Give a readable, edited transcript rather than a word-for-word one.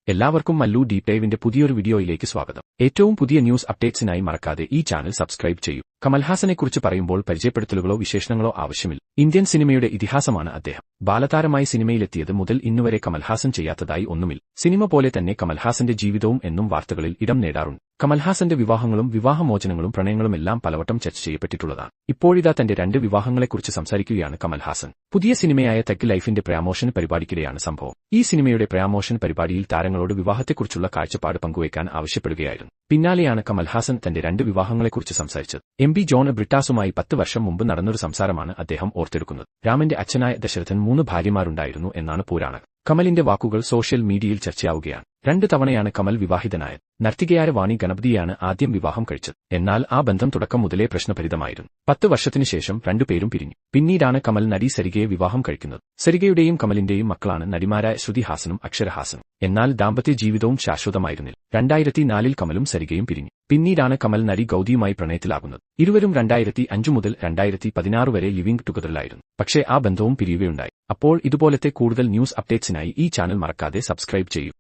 എല്ലാവർക്കും മല്ലു ഡീപ് ഡൈവിന്റെ പുതിയൊരു വീഡിയോയിലേക്ക് സ്വാഗതം. ഏറ്റവും പുതിയ ന്യൂസ് അപ്ഡേറ്റ്സിനായി മറക്കാതെ ഈ ചാനൽ സബ്സ്ക്രൈബ് ചെയ്യൂ. കമൽഹാസനെക്കുറിച്ച് പറയുമ്പോൾ പരിചയപ്പെടുത്തലുകളോ വിശേഷണങ്ങളോ ആവശ്യമില്ല. ഇന്ത്യൻ സിനിമയുടെ ഇതിഹാസമാണ് അദ്ദേഹം. ബാലതാരമായി സിനിമയിലെത്തിയത് മുതൽ ഇന്നുവരെ കമൽഹാസൻ ചെയ്യാത്തതായി ഒന്നുമില്ല. സിനിമ പോലെ തന്നെ കമൽഹാസന്റെ ജീവിതവും എന്നും വാർത്തകളിൽ ഇടം നേടാറുണ്ട്. കമൽഹാസന്റെ വിവാഹങ്ങളും വിവാഹമോചനങ്ങളും പ്രണയങ്ങളുമെല്ലാം പലവട്ടം ചർച്ച ചെയ്യപ്പെട്ടിട്ടുള്ളതാണ്. ഇപ്പോഴിതാ തന്റെ 2 വിവാഹങ്ങളെക്കുറിച്ച് സംസാരിക്കുകയാണ് കമൽഹാസൻ. പുതിയ സിനിമയായ തഗ് ലൈഫിന്റെ പ്രമോഷൻ പരിപാടിക്കിടെയാണ് സംഭവം. ഈ സിനിമയുടെ പ്രമോഷൻ പരിപാടിയിൽ താരങ്ങളോട് വിവാഹത്തെക്കുറിച്ചുള്ള കാഴ്ചപ്പാട് പങ്കുവയ്ക്കാൻ ആവശ്യപ്പെടുകയായിരുന്നു. പിന്നാലെയാണ് കമൽഹാസൻ തന്റെ 2 വിവാഹങ്ങളെക്കുറിച്ച് സംസാരിച്ചത്. എം.ബി. ജോൺ ബ്രിട്ടാസുമായി 10 വർഷം മുമ്പ് നടന്നൊരു സംസാരമാണ് അദ്ദേഹം ഓർത്തെടുക്കുന്നത്. രാമന്റെ അച്ഛനായ ദശരഥൻ 3 ഭാര്യമാരുണ്ടായിരുന്നു എന്നാണ് പുരാണം. കമലിന്റെ വാക്കുകൾ സോഷ്യൽ മീഡിയയിൽ ചർച്ചയാവുകയാണ്. 2 തവണയാണ് കമൽ വിവാഹിതനായത്. നർത്തികയായ വാണി ഗണപതിയാണ് ആദ്യം വിവാഹം കഴിച്ചത്. എന്നാൽ ആ ബന്ധം തുടക്കം മുതലേ പ്രശ്നഭരിതമായിരുന്നു. 10 വർഷത്തിനു ശേഷം 2 പേരും പിരിഞ്ഞു. പിന്നീടാണ് കമൽ നടി സരികയെ വിവാഹം കഴിക്കുന്നത്. സരികയുടെയും കമലിന്റെയും മക്കളാണ് നടിമാരായ ശ്രുതി ഹാസനും അക്ഷര ഹാസനും. എന്നാൽ ദാമ്പത്യ ജീവിതവും ശാശ്വതമായിരുന്നില്ല. 2004-ൽ കമലും സരികയും പിരിഞ്ഞു. പിന്നീടാണ് കമൽ നടി ഗൌതിയുമായി പ്രണയത്തിലാകുന്നത്. ഇരുവരും 2005 മുതൽ 2016 വരെ ലിവിംഗ് ടുഗദറിലായിരുന്നു. പക്ഷേ ആ ബന്ധവും പിരിയുകയുണ്ടായി. അപ്പോൾ ഇതുപോലത്തെ കൂടുതൽ ന്യൂസ് അപ്ഡേറ്റ്സിനായി ഈ ചാനൽ മറക്കാതെ സബ്സ്ക്രൈബ് ചെയ്യൂ.